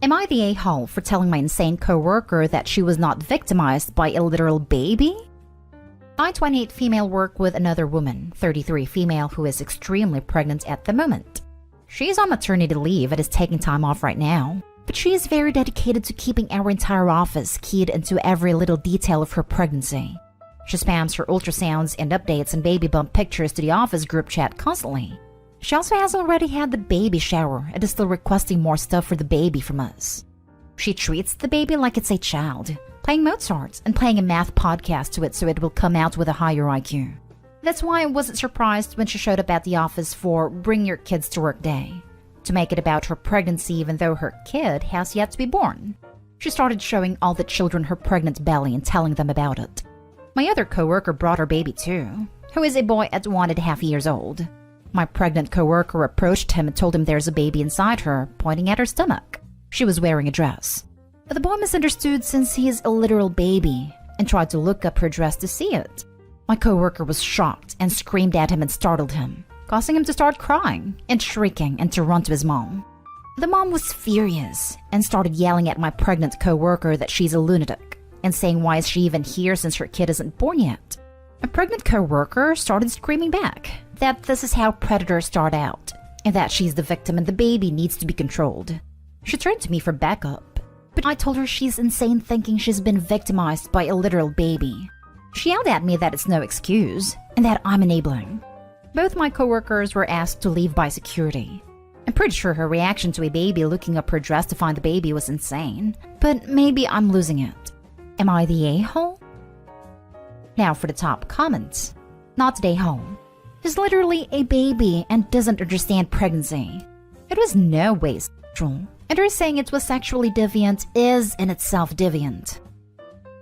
Am I the a-hole for telling my insane coworker that she was not victimized by a literal baby? I, 28 female, work with another woman, 33 female, who is extremely pregnant at the moment. She's on maternity leave and is taking time off right now, but she is very dedicated to keeping our entire office keyed into every little detail of her pregnancy. She spams her ultrasounds and updates and baby bump pictures to the office group chat constantly. She also has already had the baby shower and is still requesting more stuff for the baby from us. She treats the baby like it's a child, playing Mozart and playing a math podcast to it so it will come out with a higher IQ. That's why I wasn't surprised when she showed up at the office for Bring Your Kids to Work Day, to make it about her pregnancy even though her kid has yet to be born. She started showing all the children her pregnant belly and telling them about it. My other coworker brought her baby too, who is a boy at 1.5 years old. My pregnant coworker approached him and told him there's a baby inside her, pointing at her stomach. She was wearing a dress. But the boy misunderstood since he is a literal baby and tried to look up her dress to see it. My coworker was shocked and screamed at him and startled him, causing him to start crying and shrieking and to run to his mom. The mom was furious and started yelling at my pregnant coworker that she's a lunatic and saying why is she even here since her kid isn't born yet. My pregnant coworker started screaming back that this is how predators start out and that she's the victim and the baby needs to be controlled. She turned to me for backup, but I told her she's insane thinking she's been victimized by a literal baby. She yelled at me that it's no excuse and that I'm enabling. Both my coworkers were asked to leave by security. I'm pretty sure her reaction to a baby looking up her dress to find the baby was insane, but maybe I'm losing it. Am I the a-hole? Now for the top comments. Not the a-hole. He's literally a baby and doesn't understand pregnancy. It was no way sexual, and her saying it was sexually deviant is in itself deviant.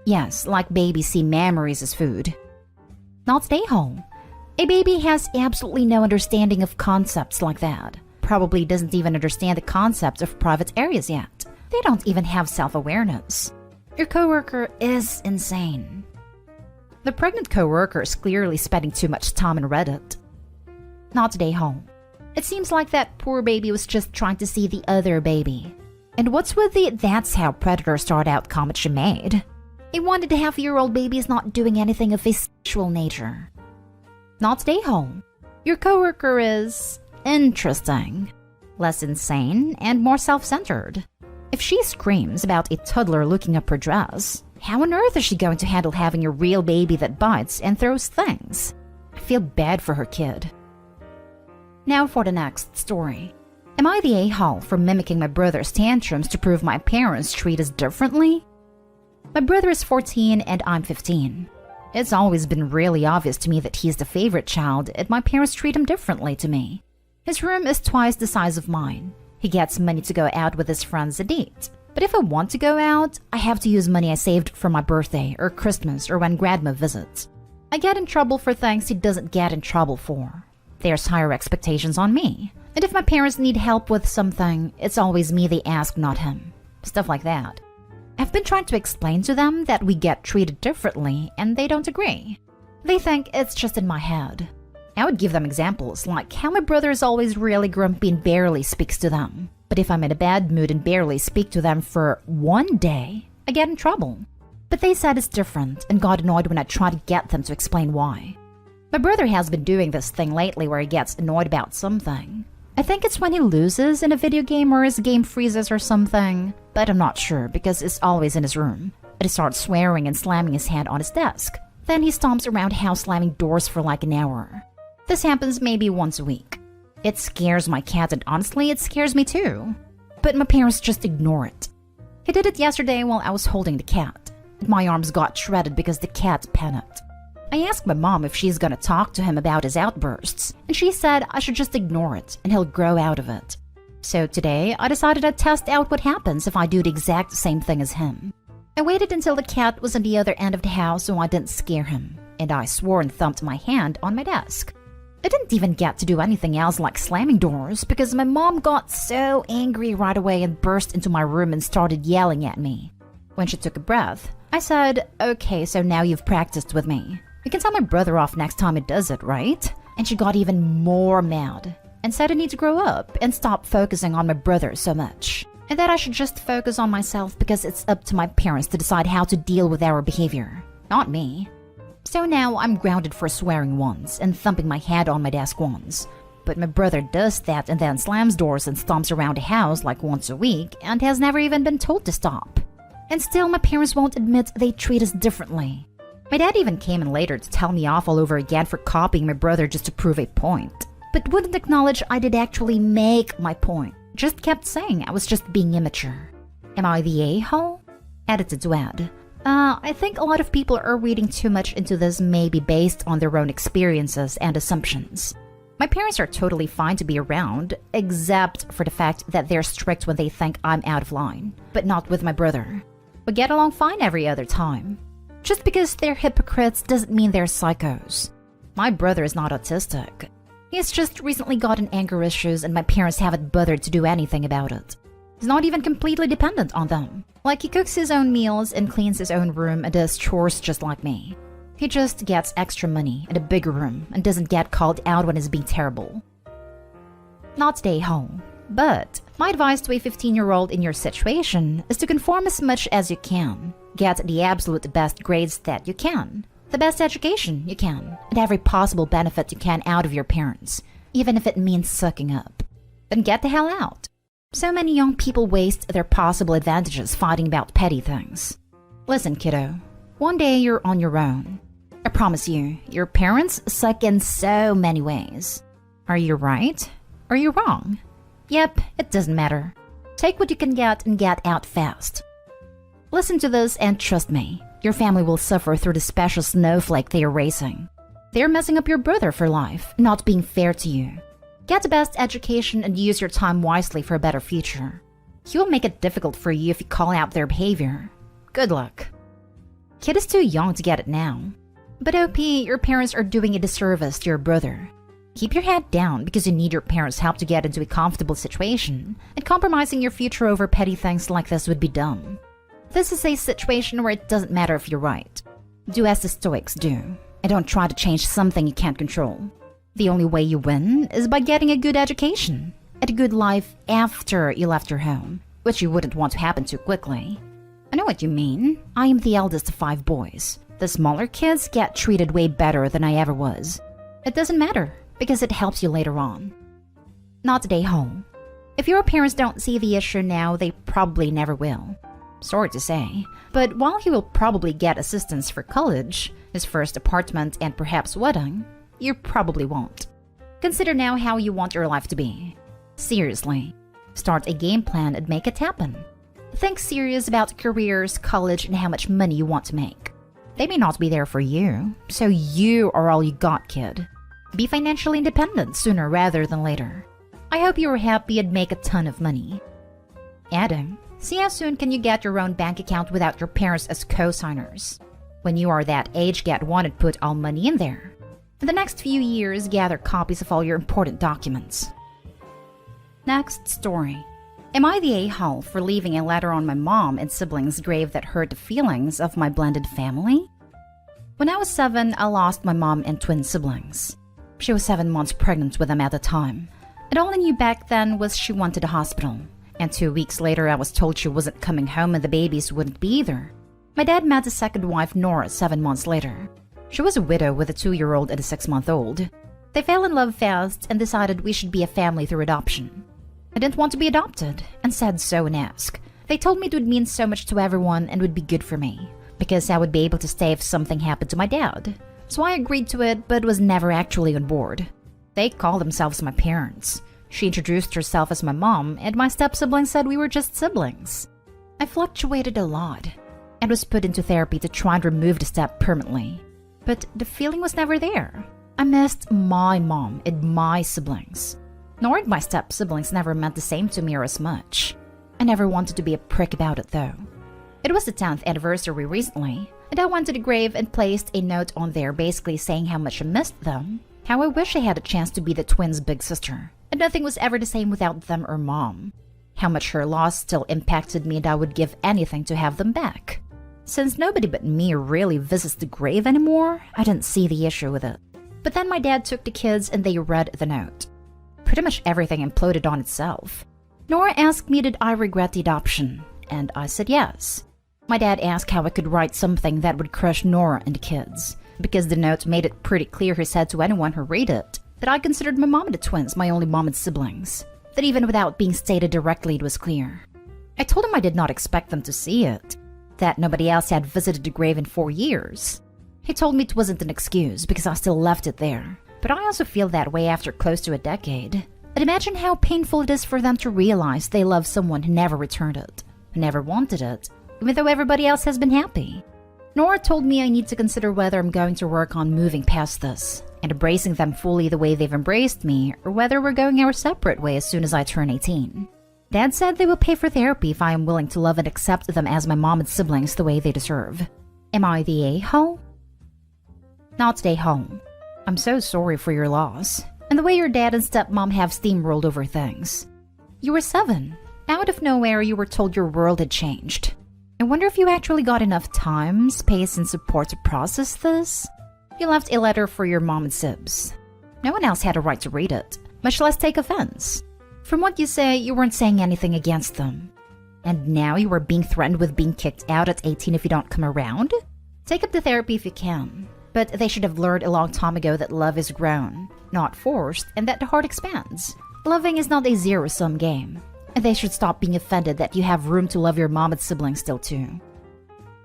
Yes, like babies see memories as food. Not the a-hole. A baby has absolutely no understanding of concepts like that. Probably doesn't even understand the concept of private areas yet. They don't even have self-awareness. Your coworker is insane. The pregnant coworker is clearly spending too much time on Reddit. Not the a-hole. It seems like that poor baby was just trying to see the other baby. And what's with the "that's how predators start out" comment she made? A 1.5-year-old baby is not doing anything of a sexual nature. Not the a-hole. Your coworker is interesting, less insane, and more self-centered. If she screams about a toddler looking up her dress, how on earth is she going to handle having a real baby that bites and throws things? I feel bad for her kid. Now for the next story. Am I the a-hole for mimicking my brother's tantrums to prove my parents treat us differently? My brother is 14 and I'm 15. It's always been really obvious to me that he's the favorite child and my parents treat him differently to me. His room is twice the size of mine. He gets money to go out with his friends and eat. But if I want to go out, I have to use money I saved for my birthday or Christmas or when grandma visits. I get in trouble for things he doesn't get in trouble for. There's higher expectations on me. And if my parents need help with something, it's always me they ask, not him. Stuff like that. I've been trying to explain to them that we get treated differently and they don't agree. They think it's just in my head. I would give them examples like how my brother is always really grumpy and barely speaks to them. But if I'm in a bad mood and barely speak to them for one day, I get in trouble. But they said it's different and got annoyed when I try to get them to explain why. My brother has been doing this thing lately where he gets annoyed about something. I think it's when he loses in a video game or his game freezes or something, but I'm not sure because it's always in his room. But he starts swearing and slamming his hand on his desk. Then he stomps around house slamming doors for like an hour. This happens maybe once a week. It scares my cat and honestly it scares me too. But my parents just ignore it. He did it yesterday while I was holding the cat. My arms got shredded because the cat panicked. I asked my mom if she's gonna talk to him about his outbursts, and she said I should just ignore it and he'll grow out of it. So today, I decided to test out what happens if I do the exact same thing as him. I waited until the cat was on the other end of the house so I didn't scare him, and I swore and thumped my hand on my desk. I didn't even get to do anything else like slamming doors because my mom got so angry right away and burst into my room and started yelling at me. When she took a breath, I said, "Okay, so now you've practiced with me. You can tell my brother off next time he does it, right?" And she got even more mad and said I need to grow up and stop focusing on my brother so much. and that I should just focus on myself because it's up to my parents to decide how to deal with our behavior, not me. So now I'm grounded for swearing once and thumping my head on my desk once. But my brother does that and then slams doors and stomps around the house like once a week and has never even been told to stop. And still my parents won't admit they treat us differently. My dad even came in later to tell me off all over again for copying my brother just to prove a point. But wouldn't acknowledge I did actually make my point. Just kept saying I was just being immature. Am I the a-hole? Edited to add. I think a lot of people are reading too much into this, maybe based on their own experiences and assumptions. My parents are totally fine to be around, except for the fact that they're strict when they think I'm out of line, but not with my brother. We get along fine every other time. Just because they're hypocrites doesn't mean they're psychos. My brother is not autistic. He's just recently gotten anger issues and my parents haven't bothered to do anything about it. He's not even completely dependent on them. Like, he cooks his own meals and cleans his own room and does chores just like me. He just gets extra money and a bigger room and doesn't get called out when he's being terrible. Not stay home. But my advice to a 15-year-old in your situation is to conform as much as you can. Get the absolute best grades that you can. The best education you can. And every possible benefit you can out of your parents. Even if it means sucking up. Then get the hell out. So many young people waste their possible advantages fighting about petty things. Listen, kiddo. One day you're on your own. I promise you, your parents suck in so many ways. Are you right? Are you wrong? Yep, it doesn't matter. Take what you can get and get out fast. Listen to this and trust me, your family will suffer through the special snowflake they are raising. They're messing up your brother for life, not being fair to you. Get the best education and use your time wisely for a better future. He will make it difficult for you if you call out their behavior. Good luck. Kid is too young to get it now. But OP, your parents are doing a disservice to your brother. Keep your head down because you need your parents' help to get into a comfortable situation, and compromising your future over petty things like this would be dumb. This is a situation where it doesn't matter if you're right. Do as the Stoics do, and don't try to change something you can't control. The only way you win is by getting a good education, and a good life after you left your home, which you wouldn't want to happen too quickly. I know what you mean. I am the eldest of 5 boys. The smaller kids get treated way better than I ever was. It doesn't matter, because it helps you later on. Not stay home. If your parents don't see the issue now, they probably never will. Sorry to say, but while he will probably get assistance for college, his first apartment, and perhaps wedding, you probably won't. Consider now how you want your life to be. Seriously. Start a game plan and make it happen. Think serious about careers, college, and how much money you want to make. They may not be there for you, so you are all you got, kid. Be financially independent sooner rather than later. I hope you are happy and make a ton of money. Adam, see how soon can you get your own bank account without your parents as co-signers? When you are that age, get one and put all money in there. In the next few years, gather copies of all your important documents. Next story. Am I the a-hole for leaving a letter on my mom and siblings' grave that hurt the feelings of my blended family? When I was 7, I lost my mom and twin siblings. She was 7 months pregnant with them at the time. And all I knew back then was she went to the hospital. And 2 weeks later, I was told she wasn't coming home and the babies wouldn't be either. My dad met his second wife, Nora, 7 months later. She was a widow with a 2-year-old and a 6-month-old. They fell in love fast and decided we should be a family through adoption. I didn't want to be adopted, and said so and asked. They told me it would mean so much to everyone and would be good for me, because I would be able to stay if something happened to my dad. So I agreed to it, but was never actually on board. They call themselves my parents. She introduced herself as my mom, and my step-sibling said we were just siblings. I fluctuated a lot, and was put into therapy to try and remove the step permanently. But the feeling was never there. I missed my mom and my siblings. Nor my step-siblings never meant the same to me or as much. I never wanted to be a prick about it though. It was the 10th anniversary recently, and I went to the grave and placed a note on there basically saying how much I missed them, how I wish I had a chance to be the twins' big sister, and nothing was ever the same without them or mom. How much her loss still impacted me and I would give anything to have them back. Since nobody but me really visits the grave anymore, I didn't see the issue with it. But then my dad took the kids and they read the note. Pretty much everything imploded on itself. Nora asked me did I regret the adoption, and I said yes. My dad asked how I could write something that would crush Nora and the kids, because the note made it pretty clear he said to anyone who read it that I considered my mom and the twins my only mom and siblings, that even without being stated directly it was clear. I told him I did not expect them to see it, that nobody else had visited the grave in 4 years. He told me it wasn't an excuse because I still left it there, but I also feel that way after close to a decade. And imagine how painful it is for them to realize they love someone who never returned it, who never wanted it, even though everybody else has been happy. Nora told me I need to consider whether I'm going to work on moving past this and embracing them fully the way they've embraced me, or whether we're going our separate way as soon as I turn 18. Dad said they will pay for therapy if I am willing to love and accept them as my mom and siblings the way they deserve. Am I the a-hole? Not the a-hole. I'm so sorry for your loss, and the way your dad and stepmom have steamrolled over things. You were 7. Out of nowhere, you were told your world had changed. I wonder if you actually got enough time, space, and support to process this? You left a letter for your mom and sibs. No one else had a right to read it, much less take offense. From what you say, you weren't saying anything against them. And now you are being threatened with being kicked out at 18 if you don't come around? Take up the therapy if you can. But they should have learned a long time ago that love is grown, not forced, and that the heart expands. Loving is not a zero-sum game. And they should stop being offended that you have room to love your mom and siblings still too.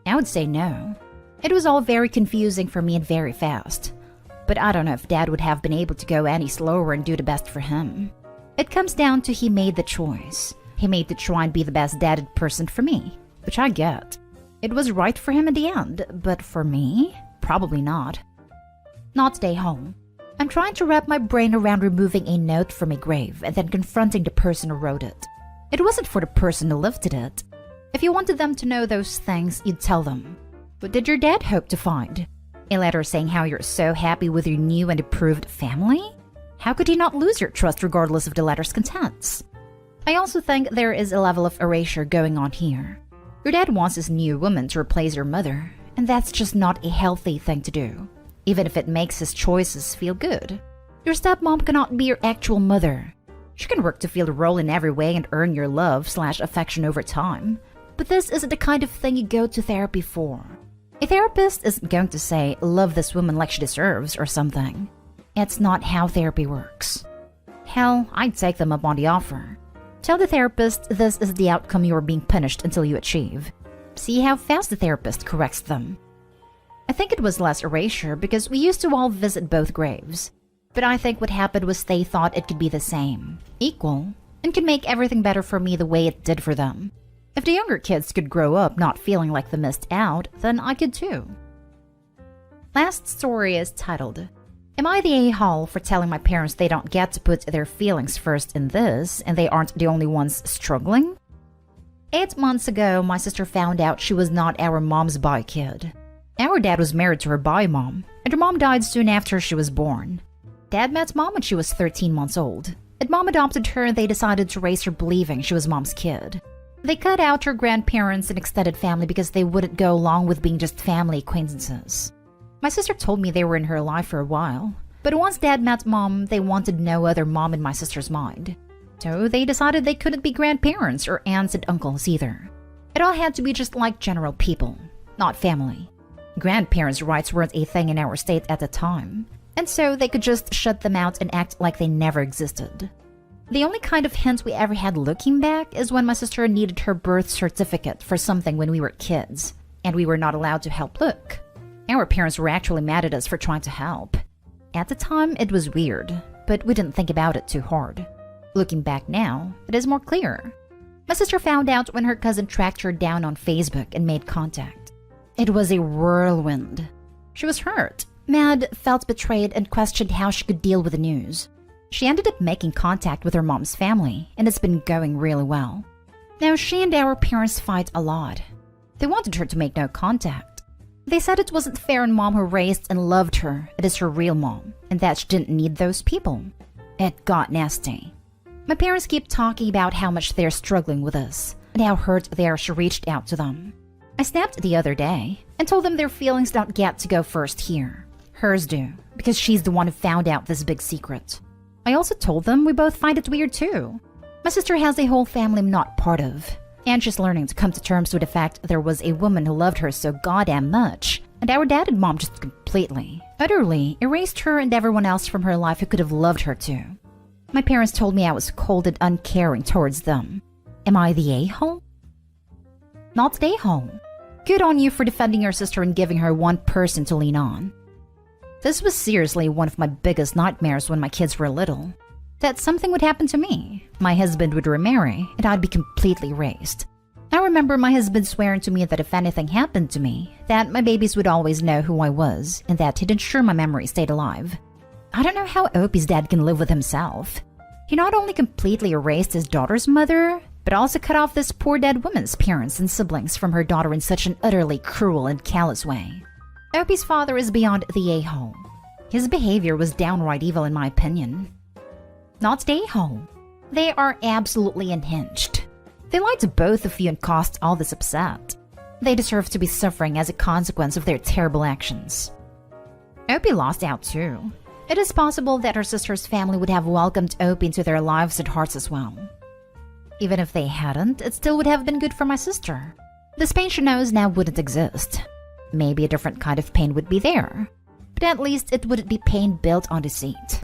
I would say no. It was all very confusing for me and very fast. But I don't know if Dad would have been able to go any slower and do the best for him. It comes down to he made the choice. He made to try and be the best dadded person for me, which I get. It was right for him in the end, but for me? Probably not. Not stay home. I'm trying to wrap my brain around removing a note from a grave and then confronting the person who wrote it. It wasn't for the person who lifted it. If you wanted them to know those things, you'd tell them. What did your dad hope to find? A letter saying how you're so happy with your new and approved family? How could he not lose your trust regardless of the letter's contents? I also think there is a level of erasure going on here. Your dad wants his new woman to replace your mother, and that's just not a healthy thing to do, even if it makes his choices feel good. Your stepmom cannot be your actual mother. She can work to fill the role in every way and earn your love/affection over time, but this isn't the kind of thing you go to therapy for. A therapist isn't going to say, love this woman like she deserves or something. It's not how therapy works. Hell, I'd take them up on the offer. Tell the therapist this is the outcome you are being punished until you achieve. See how fast the therapist corrects them. I think it was less erasure because we used to all visit both graves. But I think what happened was they thought it could be the same, equal, and could make everything better for me the way it did for them. If the younger kids could grow up not feeling like they missed out, then I could too. Last story is titled, Am I the a-hole for telling my parents they don't get to put their feelings first in this and they aren't the only ones struggling? 8 months ago, my sister found out she was not our mom's bi kid. Our dad was married to her bi mom, and her mom died soon after she was born. Dad met mom when she was 13 months old, and mom adopted her and they decided to raise her believing she was mom's kid. They cut out her grandparents and extended family because they wouldn't go along with being just family acquaintances. My sister told me they were in her life for a while, but once Dad met Mom, they wanted no other mom in my sister's mind. So they decided they couldn't be grandparents or aunts and uncles either. It all had to be just like general people, not family. Grandparents' rights weren't a thing in our state at the time, and so they could just shut them out and act like they never existed. The only kind of hint we ever had looking back is when my sister needed her birth certificate for something when we were kids, and we were not allowed to help look. Our parents were actually mad at us for trying to help. At the time, it was weird, but we didn't think about it too hard. Looking back now, it is more clear. My sister found out when her cousin tracked her down on Facebook and made contact. It was a whirlwind. She was hurt, mad, felt betrayed, and questioned how she could deal with the news. She ended up making contact with her mom's family, and it's been going really well. Now, she and our parents fight a lot. They wanted her to make no contact. They said it wasn't fair on Mom who raised and loved her, it is her real mom, and that she didn't need those people. It got nasty. My parents keep talking about how much they're struggling with us, and how hurt they are she reached out to them. I snapped the other day, and told them their feelings don't get to go first here. Hers do, because she's the one who found out this big secret. I also told them we both find it weird too. My sister has a whole family I'm not part of, and she's learning to come to terms with the fact there was a woman who loved her so goddamn much, and our dad and mom just completely, utterly erased her and everyone else from her life who could have loved her too. My parents told me I was cold and uncaring towards them. Am I the a-hole? Not the a-hole. Good on you for defending your sister and giving her one person to lean on. This was seriously one of my biggest nightmares when my kids were little. That something would happen to me, my husband would remarry, and I'd be completely erased. I remember my husband swearing to me that if anything happened to me, that my babies would always know who I was, and that he'd ensure my memory stayed alive. I don't know how Opie's dad can live with himself. He not only completely erased his daughter's mother, but also cut off this poor dead woman's parents and siblings from her daughter in such an utterly cruel and callous way. Opie's father is beyond the a-hole. His behavior was downright evil in my opinion. Not the a-hole. They are absolutely unhinged. They lied to both of you and caused all this upset. They deserve to be suffering as a consequence of their terrible actions. Opie lost out too. It is possible that her sister's family would have welcomed Opie into their lives and hearts as well. Even if they hadn't, it still would have been good for my sister. This pain she knows now wouldn't exist. Maybe a different kind of pain would be there, but at least it wouldn't be pain built on deceit.